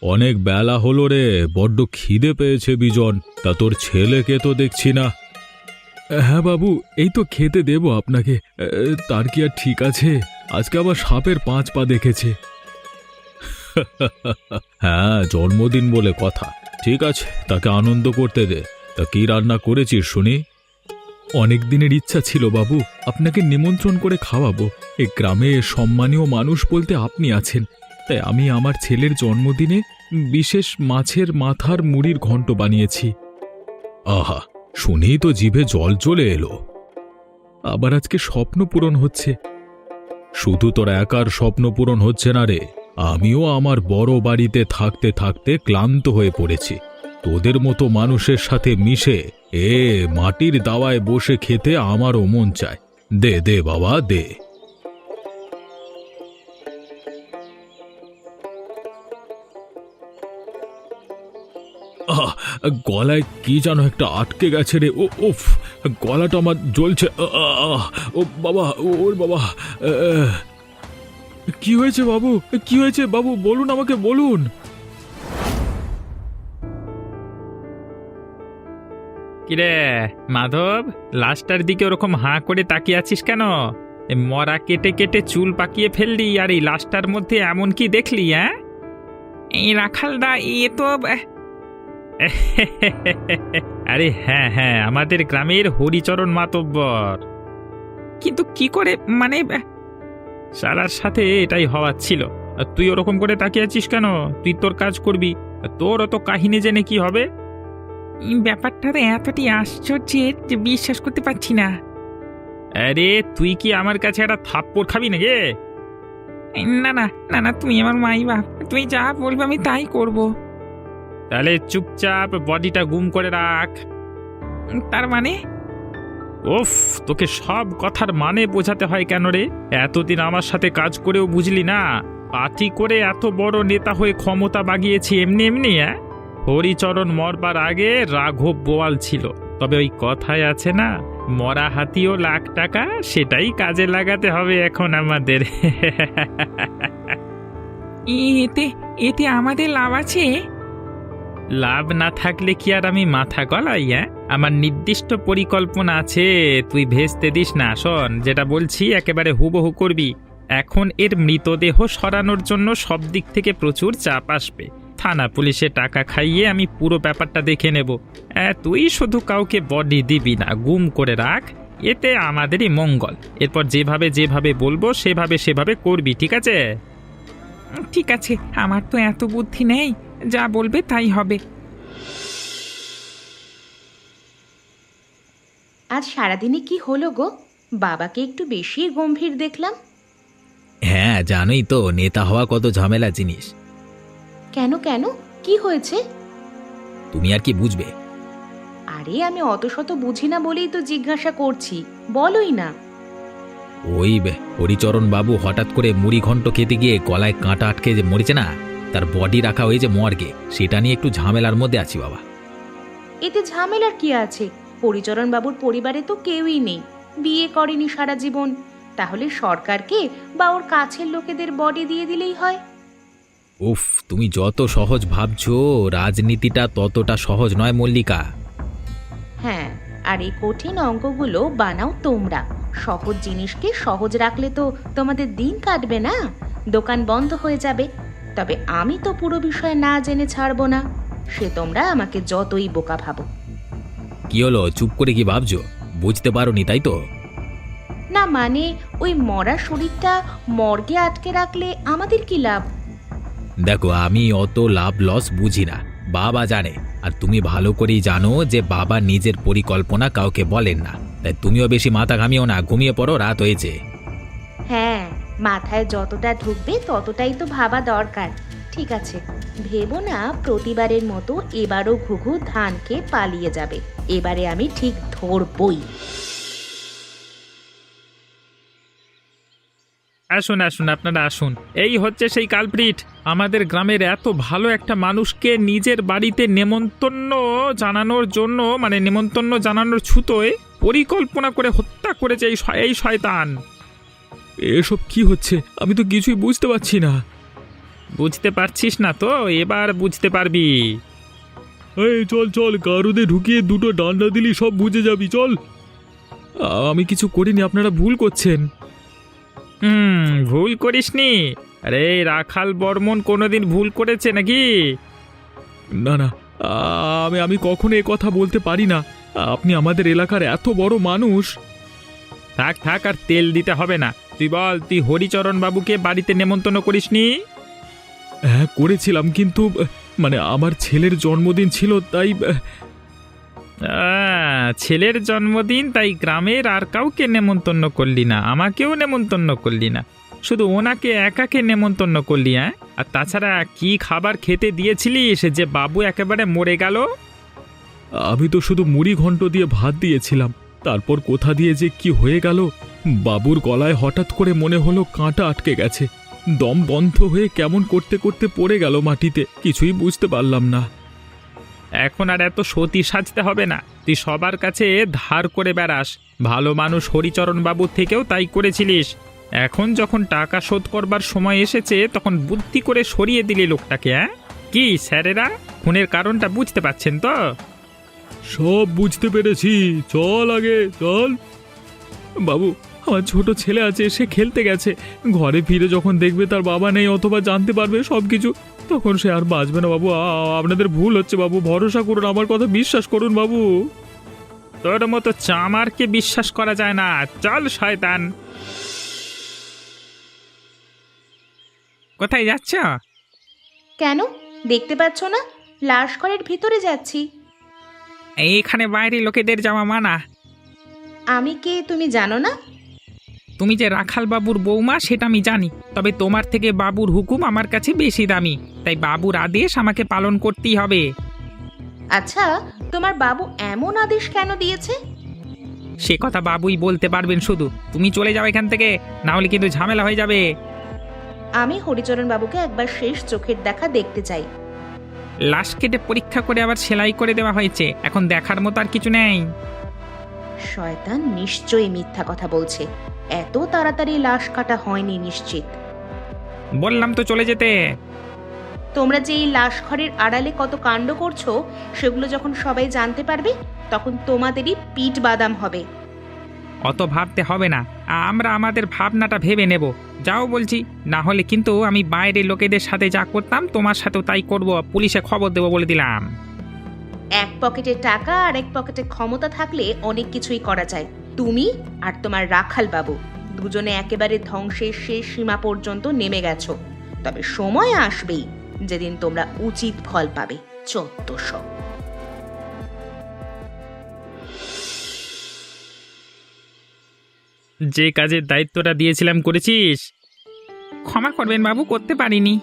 অনেক বেলা হলো রে, বড্ড খিদে পেয়েছে বিজন। তা তোর ছেলেকে তো দেখছি না। হ্যাঁ বাবু, এই তো খেতে দেব আপনাকে। তার কি আর ঠিক আছে? আজকে আবার সাপের 5 পা দেখেছে। হ্যাঁ, জন্মদিন বলে কথা। ঠিক আছে, তাকে আনন্দ করতে দে। তা কি রান্না করেছিস শুনি? অনেক দিনের ইচ্ছা ছিল বাবু, আপনাকে নিমন্ত্রণ করে খাওয়াবো। এই গ্রামে সম্মানীয় মানুষ বলতে আপনি আছেন, তাই আমি আমার ছেলের জন্মদিনে বিশেষ মাছের মাথার মুড়ির ঘন্ট বানিয়েছি। আহা, শুনেই তো জিভে জল চলে এলো। আবার আজকে স্বপ্ন পূরণ হচ্ছে। শুধু তোর একার স্বপ্ন পূরণ হচ্ছে না রে, আমিও আমার বড় বাড়িতে থাকতে থাকতে ক্লান্ত হয়ে পড়েছি। তোদের মতো মানুষের সাথে মিশে মাটির দাওয়ায় বসে খেতে আমারও মন চায়। দে দে বাবা, দে। গলায় কি যেন একটা আটকে গেছে রে। উফ, গলাটা আমার জ্বলছে। ও বাবা, ওর বাবা। কি হয়েছে বাবু? কি হয়েছে বাবু? বলুন, আমাকে বলুন। কিরে মাধব, লাশটার দিকে ওরকম হাঁ করে তাকিয়ে আছিস কেন? মরা কেটে কেটে চুল পাকিয়ে ফেললি, আর এই লাশটার মধ্যে এমন কি দেখলি? হ্যাঁ, এই রাখালদা, এ তো আরে হ্যাঁ হ্যাঁ, আমাদের গ্রামের হরিচরণ মাতব্বর। কিন্তু কি করে, মানে শালার সাথে এটাই হওয়ার ছিল। আর তুই ওরকম করে তাকিয়ে আছিস কেন? তুই তোর কাজ করবি। তোর অত কাহিনী জেনে কি হবে? ব্যাপারটা তো এতটাই আশ্চর্যের যে বিশ্বাস করতে পারছি না। আরে তুই কি আমার কাছে একটা থাপ্পড় খাবি নাকি? না না না না, তুমি আমার মাই বাপ, তুমি যা বলবে আমি তাই করব। তাহলে চুপচাপ বডিটা গুম করে রাখ। তার মানে? ওফ, তোকে সব কথার মানে বোঝাতে হয় কেন রে? এতদিন আমার সাথে কাজ করেও বুঝলি না? পার্টি করে এত বড় নেতা হয়ে ক্ষমতা বাগিয়েছি এমনি এমনি? হরিচরণ মরবার আগে রাঘব বোয়াল ছিল। তবে ওই কথায় আছে না, মরা হাতিও লাখ টাকা, সেটাই কাজে লাগাতে হবে এখন আমাদের। এতে এতে আমাদের লাভ আছে? লাভ না থাকলে কি আর আমি মাথা গলাই? আমার নির্দিষ্ট পরিকল্পনা আছে, তুই ভেস্তে দিস না। শোন, যেটা বলছি একেবারে হুবহু করবি। এখন এর মৃতদেহ সরানোর জন্য সব দিক থেকে প্রচুর চাপ আসবে। থানা পুলিশে টাকা খাইয়ে আমি পুরো ব্যাপারটা দেখে নেব। তুই শুধু কাউকে বডি দিবি না, গুম করে রাখ, এতে আমাদেরই মঙ্গল। এরপর যেভাবে যেভাবে বলবো সেভাবে সেভাবে করবি, ঠিক আছে? ঠিক আছে, আমার তো এত বুদ্ধি নেই, যা বলবে তাই হবে। আজ সারাদিনে কি হলো গো? বাবাকে একটু বেশি গম্ভীর দেখলাম। হ্যাঁ, জানোই তো নেতা হওয়া কত ঝামেলা জিনিস। কেন কেন, কি হয়েছে? তুমি আর কি বুঝবে? আরে আমি অত শত বুঝি না বলেই তো জিজ্ঞাসা করছি, বলোই না। ওই হরিচরণ বাবু হঠাৎ করে মুড়ি ঘন্ট খেতে গিয়ে গলায় কাঁটা আটকে যে মরেছে না, তার বডি রাখা হয়েছে মর্গে। সেটা নিয়ে একটু ঝামেলার মধ্যে আছি বাবা। এতে ঝামেলার কি আছে? হরিচরণ বাবুর পরিবারে তো কেউই নেই, বিয়ে করেনি সারা জীবন। তাহলে সরকারকে বা ওর কাছের লোকেদের বডি দিয়ে দিলেই হয়। উফ, তুমি যত সহজ ভাবছো, রাজনীতিটা ততটা সহজ নয় মল্লিকা। হ্যাঁ, আর এই কঠিন অঙ্কগুলো বানাও তোমরা। সহজ জিনিসকে সহজ রাখলে তো তোমাদের দিন কাটবে না, দোকান বন্ধ হয়ে যাবে। তবে আমি তো পুরো বিষয় না জেনে ছাড়বো না, সে তোমরা আমাকে যতই বোকা ভাবো। কি হলো, চুপ করে কি ভাবছো? বুঝতে পারোনি তাই তো? না মানে, ওই মরা শরীরটা মর্গে আটকে রাখলে আমাদের কি লাভ? দেখো, আমি অত লাভ লস বুঝি না, বাবা জানে। আর তুমি ভালো করেই জানো যে বাবা নিজের পরিকল্পনা কাউকে বলেন না। তাই তুমিও বেশি মাথা ঘামিও না, ঘুমিয়ে পড়ো, রাত হয়েছে। হ্যাঁ, মাথায় যতটা ঢুকবে ততটাই তো ভাবা দরকার। ঠিক আছে, ভেবো না প্রতিবারের মতো এবারও ঘুঘু ধান খেয়ে পালিয়ে যাবে। এবারে আমি ঠিক ধরবই। আসুন আসুন, আপনারা আসুন। এই হচ্ছে সেই কালপ্রিট। আমাদের গ্রামের এত ভালো একটা মানুষকে নিজের বাড়িতে নেমন্তন্ন জানানোর জন্য, মানে নেমন্তন্ন জানানোর ছুতোয় পরিকল্পনা করে হত্যা করেছে এই শয়তান। এসব কি হচ্ছে? আমি তো কিছুই বুঝতে পারছি না। বুঝতে পারছিস না তো, এবার বুঝতে পারবি। এই চল চল, গারুদে ঢুকিয়ে দুটো ডান্ডা দিলি সব বুঝে যাবি, চল। আমি কিছু করিনি, আপনারা ভুল করছেন। ভুল করিসনি? আরে রাখাল বর্মন কোনোদিন ভুল করেছে নাকি? না না, আমি কখনো এ কথা বলতে পারি না। আপনি আমাদের এলাকার এত বড় মানুষ। থাক থাক, আর তেল দিতে হবে না। তুই বল, তুই হরিচরণ বাবুকে বাড়িতে নেমন্তন্ন করিসনি? হ্যাঁ করেছিলাম, কিন্তু মানে আমার ছেলের জন্মদিন ছিল তাই। ছেলের জন্মদিন তাই গ্রামের আর কাউকে নেমন্তন্ন করলি না, আমাকেও নেমন্তন্ন করলি না, শুধু ওনাকে একাকে নেমন্তন্ন করলি। হ্যাঁ, আর তাছাড়া কি খাবার খেতে দিয়েছিলিস যে বাবু একেবারে মরে গেল? আমি তো শুধু মুড়ি ঘন্ট দিয়ে ভাত দিয়েছিলাম, তারপর কোথা দিয়ে যে কি হয়ে গেল, বাবুর গলায় হঠাৎ করে মনে হলো কাঁটা আটকে গেছে, দম বন্ধ হয়ে কেমন করতে করতে পড়ে গেল মাটিতে, কিছুই বুঝতে পারলাম না। এখন আর এত সতী সাজতে হবে না, তুই সবার কাছে ধার করে বেড়াস। ভালো মানুষ হরিচরণ বাবুর থেকেও তাই করেছিলিস। এখন যখন টাকা শোধ করবার সময় এসেছে তখন বুদ্ধি করে সরিয়ে দিলি লোকটাকে। হ্যাঁ কি স্যারেরা, খুনের কারণটা বুঝতে পারছেন তো? সব বুঝতে পেরেছি, চল আগে চল। বাবু, আমার ছোট ছেলে আছে, সে খেলতে গেছে, ঘরে ফিরে যখন দেখবে তার বাবা নেই অথবা জানতে পারবে সব কিছু, তখন সে আর বাঁচবে না বাবু। আপনাদের ভুল হচ্ছে বাবু, ভরসা করুন, আমার কথা বিশ্বাস করুন বাবু। তোর মতো চামারকে বিশ্বাস করা যায় না, চল শয়তান। কোথায় যাচ্ছ? কেন দেখতে পাচ্ছ না? লাশ ঘরের ভিতরে যাচ্ছি। এইখানে বাইরে লোকেদের যাওয়া মানা। আমি কে তুমি জানো না? তুমি যে রাখাল বাবুর বৌমা সেটা আমি জানি, তবে তোমার থেকে বাবুর হুকুম আমার কাছে বেশি দামি, তাই বাবুর আদেশ আমাকে পালন করতেই হবে। আচ্ছা, তোমার বাবু এমন আদেশ কেন দিয়েছে? সে কথা বাবুই বলতে পারবেন, শুধু তুমি চলে যাও এখান থেকে, না হলে কিন্তু ঝামেলা হয়ে যাবে। আমি হরিচরণ বাবুকে একবার শেষ চোখের দেখা দেখতে চাই। লাশ কেটে পরীক্ষা করে আবার সেলাই করে দেওয়া হয়েছে, এখন দেখার মতো আর কিছু নেই। শয়তান নিশ্চয়ই মিথ্যা কথা বলছে, এত তাড়াতাড়ি লাশ কাটা হয়নি নিশ্চিত। বললাম তো চলে যেতে। তোমরা যে এই লাশ ঘরের আড়ালে কত কাণ্ড করছো, সেগুলো যখন সবাই জানতে পারবে তখন তোমাদেরই পিঠ বাদাম হবে। অত ভাবতে হবে না, আমরা আমাদের ভাবনাটা ভেবে নেব। যাও বলছি, না হলে কিন্তু আমি বাইরের লোকেদের সাথে যা করতাম তোমার সাথেও তাই করব, পুলিশে খবর দেবো বলে দিলাম। এক পকেটে টাকা আর এক পকেটে ক্ষমতা থাকলে অনেক কিছুই করা যায়। তুমি আর তোমার রাখাল বাবু দুজনে একেবারে ধ্বংসের শেষ সীমা পর্যন্ত নেমে গেছো, তবে সময় আসবেই যেদিন তোমরা উচিত ফল পাবে। 1400। যে কাজের দায়িত্বটা দিয়েছিলাম করেছিস? ক্ষমা করবেন বাবু, করতে পারিনি।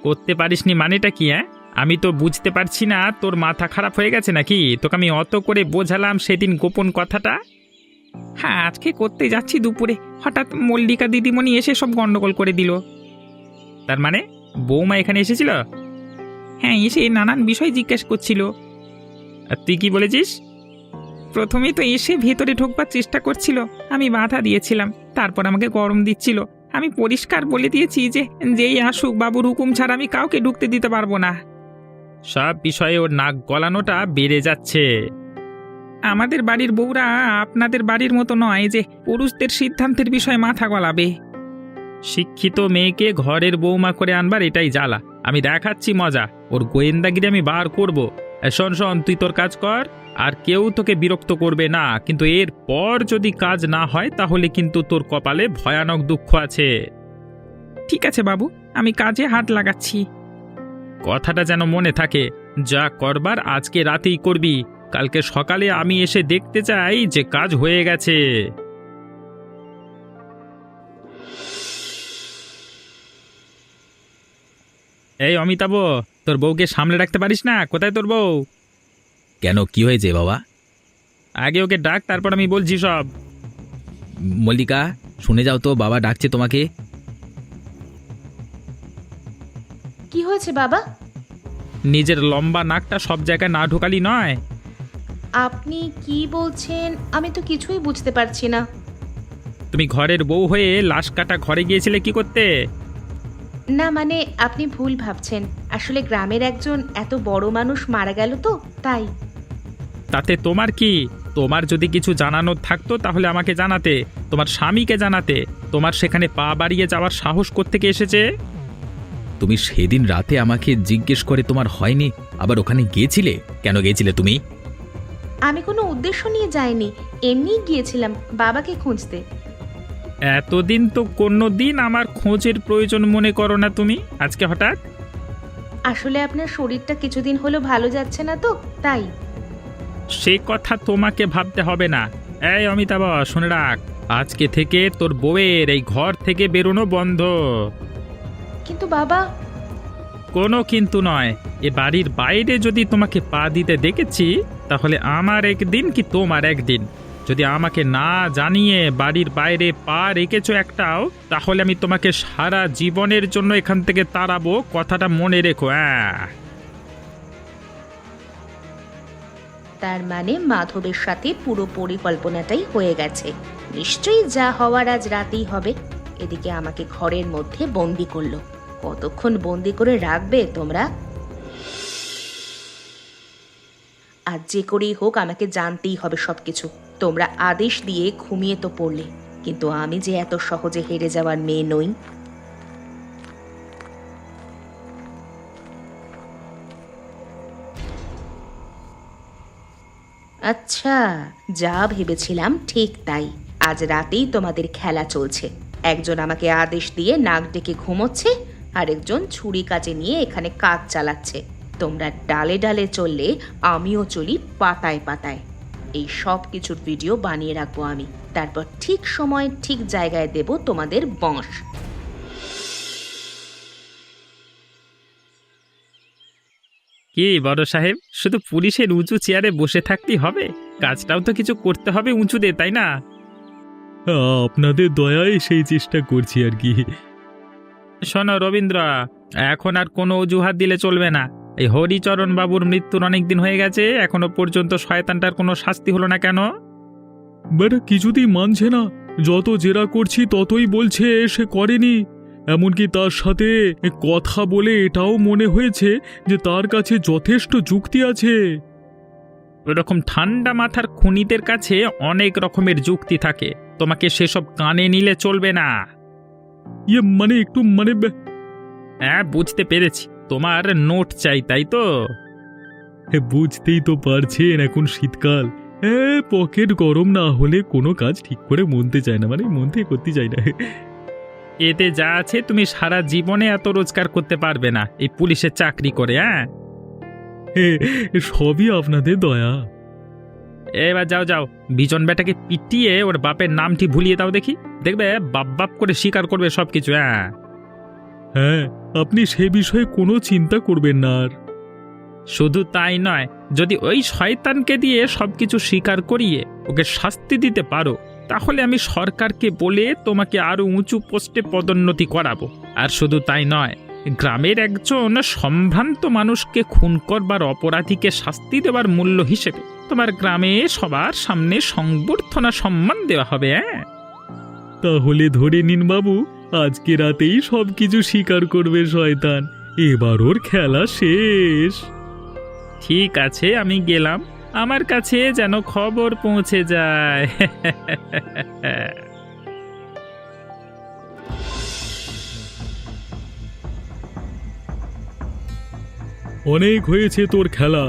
করতে পারিসনি মানেটা কি? হ্যাঁ, আমি তো বুঝতে পারছি না, তোর মাথা খারাপ হয়ে গেছে নাকি? তোকে আমি অত করে বোঝালাম সেদিন গোপন কথাটা। হ্যাঁ, আজকে করতে যাচ্ছি দুপুরে হঠাৎ মল্লিকা দিদিমণি এসে সব গন্ডগোল করে দিল। তার মানে বৌমা এখানে এসেছিল? হ্যাঁ, এসে নানান বিষয় জিজ্ঞেস করছিল। আর তুই কি বলেছিস? প্রথমে তো এসে ভেতরে ঢোকবার চেষ্টা করছিল, আমি বাধা দিয়েছিলাম, তারপর আমাকে গরম দিচ্ছিল। আমি পরিষ্কার বলে দিয়েছি যে যেই আসুক বাবুর হুকুম ছাড়া আমি কাউকে ঢুকতে দিতে পারবো না। সব বিষয়ে ওর নাক গলানোটা বেড়ে যাচ্ছে। আমাদের বাড়ির বউরা আপনাদের বাড়ির মতো নয় যে পুরুষদের সিদ্ধান্তের বিষয়ে মাথা গলাবে। শিক্ষিত মেয়েকে ঘরের বৌমা করে আনবার এটাই জ্বালা। আমি দেখাচ্ছি মজা, ওর গোয়েন্দাগিরি আমি বার করব। শোন শোন, তুই তোর কাজ কর, আর কেউ তোকে বিরক্ত করবে না, কিন্তু এর পর যদি কাজ না হয় তাহলে কিন্তু তোর কপালে ভয়ানক দুঃখ আছে। ঠিক আছে বাবু, আমি কাজে হাত লাগাচ্ছি। কথাটা যেন মনে থাকে, যা করবার আজকে রাতেই করবি, কালকে সকালে আমি এসে দেখতে চাই যে কাজ হয়ে গেছে। এই অমিতাভ, তোর বউকে সামলে রাখতে পারিস না? কোথায় তোর বউ? কেন, কি হয়েছে বাবা? আগে ওকে ডাক, তারপর আমি বলছি সব। মল্লিকা, শুনে যাও তো, বাবা ডাকছে তোমাকে। কি হয়েছে বাবা? নিজের লম্বা নাকটা সব জায়গায় না ঢোকালি নয়। আপনি কি বলছেন আমি তো কিছুই বুঝতে পারছি না। তুমি ঘরের বউ হয়ে লাশ কাটা ঘরে গিয়েছিলে কি করতে? না মানে আপনি ভুল ভাবছেন, আসলে গ্রামের একজন এত বড় মানুষ মারা গেল তো তাই। তাতে তোমার কি? তোমার যদি কিছু জানানোর থাকতো তাহলে আমাকে জানাতে, তোমার স্বামীকে জানাতে। তোমার সেখানে পা বাড়িয়ে যাওয়ার সাহস কোত্থেকে এসেছে? তুমি সেদিন রাতে আমাকে জিজ্ঞেস করে তোমার হয়নি, আবার ওখানে গিয়েছিলে? কেন গিয়েছিলে তুমি? আমি কোনো উদ্দেশ্য নিয়ে যাইনি, এমনিই গিয়েছিলাম বাবাকে খুঁজতে। এতদিন তো কোনো দিন আমার খোঁজের প্রয়োজন মনে করো না তুমি, আজকে হঠাৎ? আসলে আপনার শরীরটা কিছুদিন হলো ভালো যাচ্ছে না তো তাই। সে কথা তোমাকে ভাবতে হবে না। এই অমিতাভ, শুনে রাখ, আজকে থেকে তোর বউয়ের এই ঘর থেকে বেরোনো বন্ধ। কিন্তু বাবা। কোনো কিন্তু নয়। এ বাড়ির বাইরে যদি তোমাকে পা দিতে দেখেছি তাহলে আমার একদিন কি তোমার একদিন। যদি আমাকে না জানিয়ে বাড়ির বাইরে পা রেখেছো একটাও, তাহলে আমি তোমাকে সারা জীবনের জন্য এখান থেকে তাড়াবো, কথাটা মনে রেখো। তার মানে মাধবের সাথে পুরো পরিকল্পনাটাই হয়ে গেছে। নিশ্চয়ই যা হওয়ার আজ রাতেই হবে। এদিকে আমাকে ঘরের মধ্যে বন্দি করলো, কতক্ষণ বন্দি করে রাখবে তোমরা? আজ যে করেই হোক আমাকে জানতেই হবে সবকিছু। তোমরা আদেশ দিয়ে ঘুমিয়ে তো পড়লে, কিন্তু আমি যে এত সহজে হেরে যাওয়ার মেয়ে নই। আচ্ছা, যা ভেবেছিলাম ঠিক তাই। আজ রাতেই তোমাদের খেলা চলছে। একজন আমাকে আদেশ দিয়ে নাক ডেকে ঘুমোচ্ছে, আরেকজন ছুরি কাজে নিয়ে এখানে কাজ চালাচ্ছে। তোমরা ডালে ডালে চললে আমিও চলি পাতায় পাতায়। এই সব কিছুর ভিডিও বানিয়ে রাখবো আমি, তারপর ঠিক সময় ঠিক জায়গায় দেব তোমাদের বঁশ। কি বড় সাহেব, শুধু পুলিশের উঁচু চেয়ারে বসে থাকতেই হবে? কাজটাও তো কিছু করতে হবে উঁচুদের, তাই না? আপনাদের দয়ায় সেই চেষ্টা করছি আর কি। শোনো রবীন্দ্র, এখন আর কোনো অজুহাত দিলে চলবে না। এই হরিচরণ বাবুর মৃত্যুর অনেক দিন হয়ে গেছে, এখনো পর্যন্ত শয়তানটার কোনো শাস্তি হলো না কেন? বেটা কিছুতেই মানছে না, যত জেরা করছি ততই বলছে সে করেনি। এমনকি তার সাথে কথা বলে এটাও মনে হয়েছে যে তার কাছে যথেষ্ট যুক্তি আছে। ওরকম ঠান্ডা মাথার খুনিদের কাছে অনেক রকমের যুক্তি থাকে, তোমাকে সেসব কানে নিলে চলবে না। মানে একটু হ্যাঁ, বুঝতে পেরেছি, তোমার নোট চাই তাই তো? বুঝতেই তো পারছেন এখন শীতকাল, পকেট গরম না হলে কোনো কাজ ঠিক করে মনতে চায় না, মন থেকে করতে চায় না। এতে যা আছে তুমি সারা জীবনে এত রোজগার করতে পারবে না এই পুলিশের চাকরি করে। সবই আপনাদের দয়া। এবার যাও যাও, বিজন বেটাকে পিটিয়ে ওর বাপের নামটি ভুলিয়ে দাও দেখি, দেখবে বাপ বাপ করে স্বীকার করবে সবকিছু। হ্যাঁ, আপনি সে বিষয়ে কোনো চিন্তা করবেন না। আর শুধু তাই নয়, যদি ওই শয়তানকে দিয়ে সবকিছু স্বীকার করিয়ে ওকে শাস্তি দিতে পারো, তাহলে আমি সরকারকে বলে তোমাকে আরো উঁচু পোস্টে পদোন্নতি করাবো। আর শুধু তাই নয়, গ্রামের একজন সম্ভ্রান্ত মানুষকে খুন করবার অপরাধীকে শাস্তি দেওয়ার মূল্য হিসেবে তোমার গ্রামে সবার সামনে সংবর্ধনা সম্মান দেওয়া হবে। তাহলে ধরে নিন বাবু, আজকে রাতেই সবকিছু স্বীকার করবে শয়তান। এবার ওর খেলা শেষ। ঠিক আছে, আমি গেলাম, আমার কাছে যেন খবর পৌঁছে যায়। অনেক হয়েছে তোর খেলা,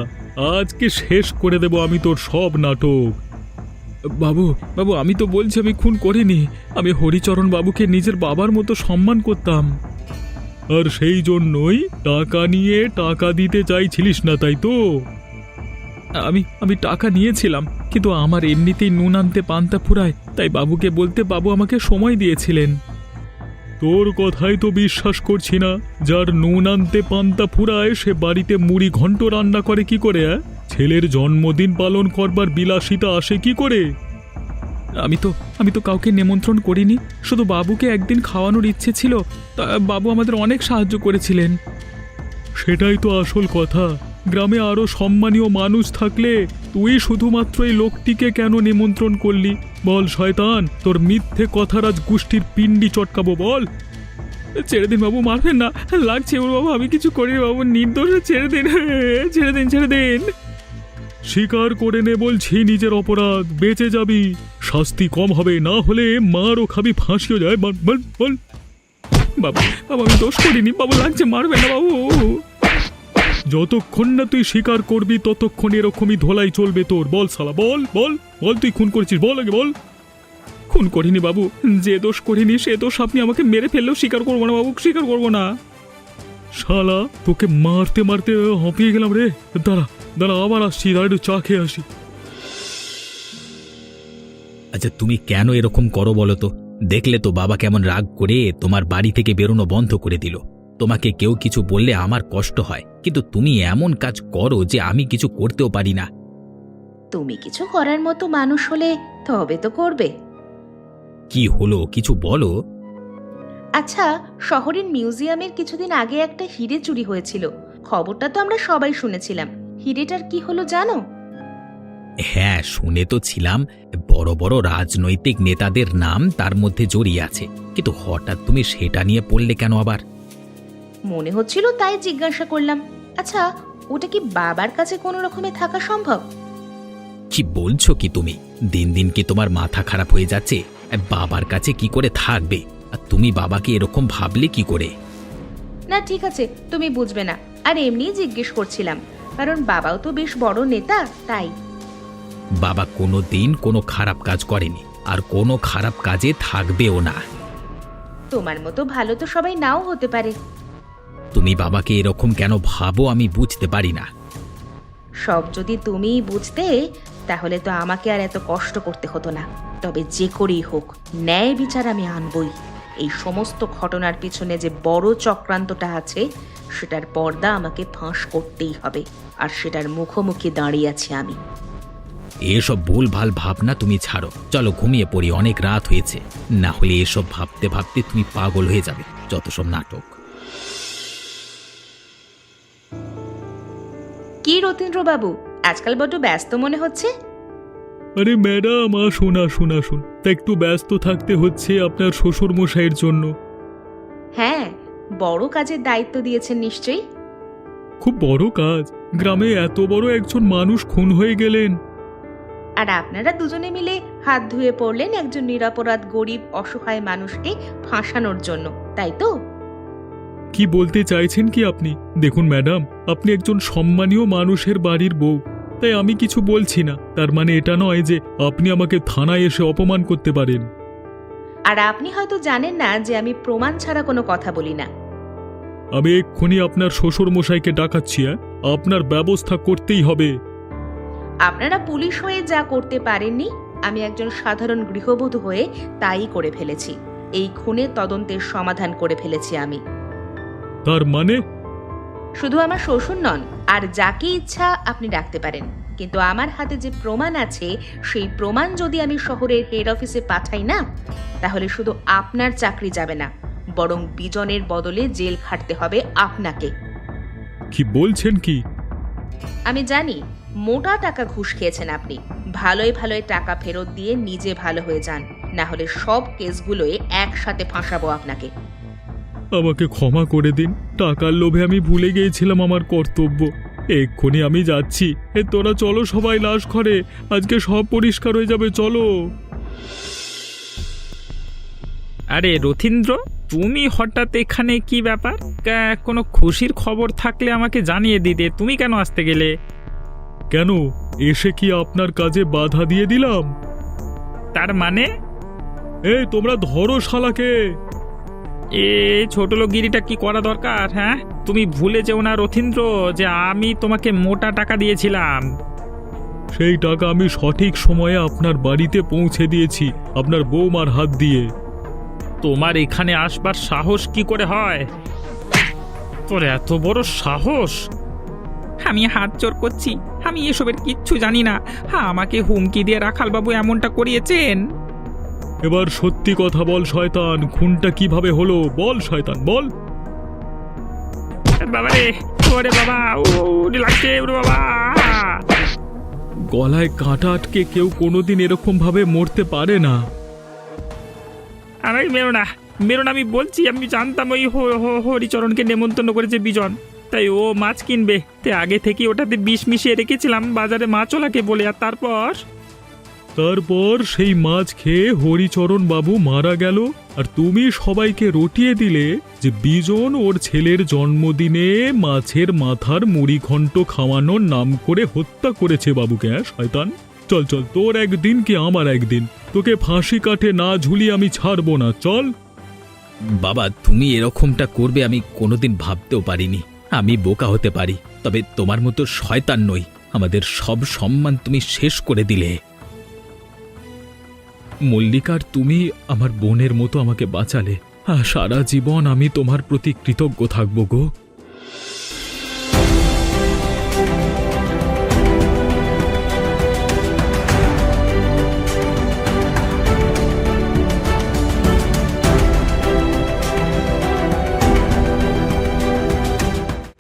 আজকে শেষ করে দেব আমি তোর সব নাটক। বাবু বাবু, আমি তো বলছি আমি খুন করিনি। আমি হরিচরণ বাবুকে নিজের বাবার মতো সম্মান করতাম। আর সেই জন্যই টাকা নিয়ে টাকা দিতে চাইছিলিস না, তাই তো? আমি টাকা নিয়েছিলাম, কিন্তু আমার এমনিতেই নুন আনতে পান্তা ফুরায়, তাই বাবুকে বলতে বাবু আমাকে সময় দিয়েছিলেন। তোর কথাই তো বিশ্বাস করছি না। যার নুন আনতে পান্তা ফুরায় সে বাড়িতে মুড়ি ঘন্ট রান্না করে কি করে? ছেলের জন্মদিন পালন করবার বিলাসিতা আসে কি করে? আমি তো কাউকে নিমন্ত্রণ করিনি, শুধু বাবুকে একদিন খাওয়ানোর ইচ্ছে ছিল। তা বাবু আমাদের অনেক সাহায্য করেছিলেন। সেটাই তো আসল কথা। গ্রামে আরো সম্মানীয় মানুষ থাকলে তুই শুধুমাত্র এই লোকটিকে কেন নিমন্ত্রণ করলি? বল শয়তান, তোর মিথ্যে কথার আজ গোষ্ঠীর পিণ্ডি চটকাবো, বল। ছেড়ে দিন বাবু, মারবেন না, লাগছে ওর বাবু, আমি কিছু করিনি বাবু, নির্দোষ, ছেড়ে দিন, ছেড়ে দিন, ছেড়ে দিন। স্বীকার করে নে বলছি নিজের অপরাধ, বেঁচে যাবি, শাস্তি কম হবে, না হলে মারও খাবি, ফাঁসিও যায়। বল বল বল। বাবু বাবু আমি দোষ করিনি বাবু, লাগছে, মারবেন না বাবু। যতক্ষণ না তুই স্বীকার করবি ততক্ষণ এরকমই ধোলাই চলবে তোর। বল শালা, বল বল বল, তুই খুন করেছিস, বল আগে বল। খুন করিনি বাবু, যে দোষ করিনি সে দোষ আপনি আমাকে মেরে ফেললেও স্বীকার করবো না বাবু, স্বীকার করবো না। শালা তোকে মারতে মারতে হাঁপিয়ে গেলাম রে। দাঁড়া দাঁড়া, আবার আসছি, দাঁড়া একটু চা খেয়ে আসি। আচ্ছা তুমি কেন এরকম করো বলো তো? দেখলে তো বাবা কেমন রাগ করে তোমার বাড়ি থেকে বেরোনো বন্ধ করে দিল। তোমাকে কেউ কিছু বললে আমার কষ্ট হয়, কিন্তু তুমি এমন কাজ করো যে আমি কিছু করতেও পারি না। তুমি কিছু করার মতো মানুষ হলে তবে তো করবে। কি হলো কিছু বলো। আচ্ছা, শহরের মিউজিয়ামের কিছুদিন আগে একটা হিরে চুরি হয়েছিল, খবরটা তো আমরা সবাই শুনেছিলাম। হিরেটার কি হলো জানো? হ্যাঁ শুনে তো ছিলাম, বড় বড় রাজনৈতিক নেতাদের নাম তার মধ্যে জড়িয়ে আছে, কিন্তু হঠাৎ তুমি সেটা নিয়ে পড়লে কেন আবার? মনে হচ্ছিল তাই জিজ্ঞাসা করলাম। আচ্ছা, ওটা কি বাবার কাছে কোনো রকমে থাকা সম্ভব? কি বলছো কি তুমি? দিন দিন কি তোমার মাথা খারাপ হয়ে যাচ্ছে? বাবার কাছে কি করে থাকবে? আর তুমি বাবাকে এরকম ভাবলে কি করে? না ঠিক আছে, তুমি বুঝবে না, আর এমনিই জিজ্ঞেস করছিলাম, কারণ বাবাও তো বেশ বড় নেতা, তাই। বাবা কোনো দিন কোনো খারাপ কাজ করেনি, আর কোনো খারাপ কাজে থাকবেও না। তোমার মতো ভালো তো সবাই নাও হতে পারে। তুমি বাবাকে এরকম কেন ভাবো আমি বুঝতে পারি না। সব যদি তুমিই বুঝতে, তাহলে তো আমাকে আর এত কষ্ট করতে হতো না। তবে যে করেই হোক ন্যায় বিচার আমি আনবই। এই সমস্ত ঘটনার পিছনে যে বড় চক্রান্তটা আছে সেটার পর্দা আমাকে ফাঁস করতেই হবে, আর সেটার মুখোমুখি দাঁড়িয়ে আছি আমি। এসব ভুলভাল ভাবনা তুমি ছাড়ো, চলো ঘুমিয়ে পড়ি, অনেক রাত হয়েছে। না হলে এসব ভাবতে ভাবতে তুমি পাগল হয়ে যাবে। যত সব নাটক। কি রতীন্দ্র বাবু, আজকাল বড্ড ব্যস্ত মনে হচ্ছে। আরে ম্যাডাম, আসুন আসুন আসুন, তা একটু ব্যস্ত থাকতে হচ্ছে আপনার শ্বশুর মশাইয়ের জন্য। হ্যাঁ, বড় কাজের দায়িত্ব দিয়েছেন নিশ্চয়ই। খুব বড় কাজ, গ্রামে এত বড় একজন মানুষ খুন হয়ে গেলেন। আর আপনারা দুজনে মিলে হাত ধুয়ে পড়লেন একজন নিরপরাধ গরিব অসহায় মানুষকে ফাঁসানোর জন্য, তাই তো? কি বলতে চাইছেন কি আপনি? দেখুন ম্যাডাম, আপনি একজন সম্মানীয় মানুষের বাড়ির বউ, তাই আমি কিছু বলছি না, তার মানে এটা নয় যে আপনি আমাকে থানায় এসে অপমান করতে পারেন। আর আপনি হয়তো জানেন না যে আমি প্রমাণ ছাড়া কোনো কথা বলি না। আমি এক্ষুনি আপনার শ্বশুর মশাইকে ডাকাচ্ছি। আপনার ব্যবস্থা করতেই হবে। আপনারা পুলিশ হয়ে যা করতে পারেননি, আমি একজন সাধারণ গৃহবধূ হয়ে তাই করে ফেলেছি। এই খুনের তদন্তের সমাধান করে ফেলেছি আমি। তার মানে? শুধু আমার শ্বশুর নন, আর যাকে ইচ্ছা আপনি ডাকতে পারেন, কিন্তু আমার হাতে যে প্রমাণ আছে সেই প্রমাণ যদি আমি শহরের হেড অফিসে পাঠাই না, তাহলে শুধু আপনার চাকরি যাবে না, বরং বিজনের বদলে জেল খাটতে হবে আপনাকে। কি বলছেন কি? আমি জানি মোটা টাকা ঘুষ খেয়েছেন আপনি। ভালোই ভালোই টাকা ফেরত দিয়ে নিজে ভালো হয়ে যান, না হলে সব কেসগুলোই একসাথে ফাঁসাবো আপনাকে। আমাকে ক্ষমা করে দিন, টাকার লোভে আমি ভুলে গিয়েছিলাম আমার কর্তব্য। এক্ষুনি আমি যাচ্ছি। তোরা চলো সবাই লাশ ঘরে, আজকে সব পরিষ্কার হয়ে যাবে, চলো। আরে রথীন্দ্র, তুমি হঠাৎ এখানে, কি ব্যাপার? কোনো খুশির খবর থাকলে আমাকে জানিয়ে দিতে, তুমি কেন আসতে গেলে? কেন, এসে কি আপনার কাজে বাধা দিয়ে দিলাম? তার মানে? এই তোমরা ধরো শালাকে। এ ছোট লোকগিরিটা কি করা দরকার? হ্যাঁ, তুমি ভুলে যেও না রথীন্দ্র যে আমি তোমাকে মোটা টাকা দিয়েছিলাম। সেই টাকা আমি সঠিক সময়ে আপনার বাড়িতে পৌঁছে দিয়েছি, আপনার বৌমার হাত দিয়ে। তোমার এখানে আসবার সাহস কি করে হয়? তোর এত বড় সাহস! আমি হাত জোর করছি, আমি এসবের কিচ্ছু জানি না। হ্যাঁ, আমাকে হুমকি দিয়ে রাখালবাবু এমনটা করিয়েছেন। এবার সত্যি কথা বল শয়তান, খুনটা কিভাবে হলো বল শয়তান, বল। বাবা রে, ওরে বাবা, ও লাগছে, ওরে বাবা। গলায় কাঁটা আটকে কেউ কোনোদিন এরকম ভাবে মরতে পারে না। আমাকে মেরো না, মেরুন, আমি বলছি আমি জানতাম ওই হরিচরণকে নেমন্তন্ন করেছে বিজন, তাই ও মাছ কিনবে, তাই আগে থেকে ওটাতে বিষ মিশিয়ে রেখেছিলাম বাজারে মাছওয়ালাকে বলে। আর তারপর সেই মাছ খেয়ে হরিচরণ বাবু মারা গেল, আর তুমি সবাইকে রটিয়ে দিলে যে বিজন ওর ছেলের জন্মদিনে মাছের মাথার মুড়িঘণ্ট খাওয়ানোর নাম করে হত্যা করেছে বাবুকে। হ্যাঁ শয়তান, চল চল, তোর একদিন কি আমার একদিন, তোকে ফাঁসি কাঠে না ঝুলিয়ে আমি ছাড়বো না, চল। বাবা, তুমি এরকমটা করবে আমি কোনোদিন ভাবতেও পারিনি। আমি বোকা হতে পারি, তবে তোমার মতো শয়তান নই। আমাদের সব সম্মান তুমি শেষ করে দিলে। মল্লিকার, তুমি আমার বোনের মতো আমাকে বাঁচালে। সারা জীবন আমি তোমার প্রতি কৃতজ্ঞ থাকবো গো।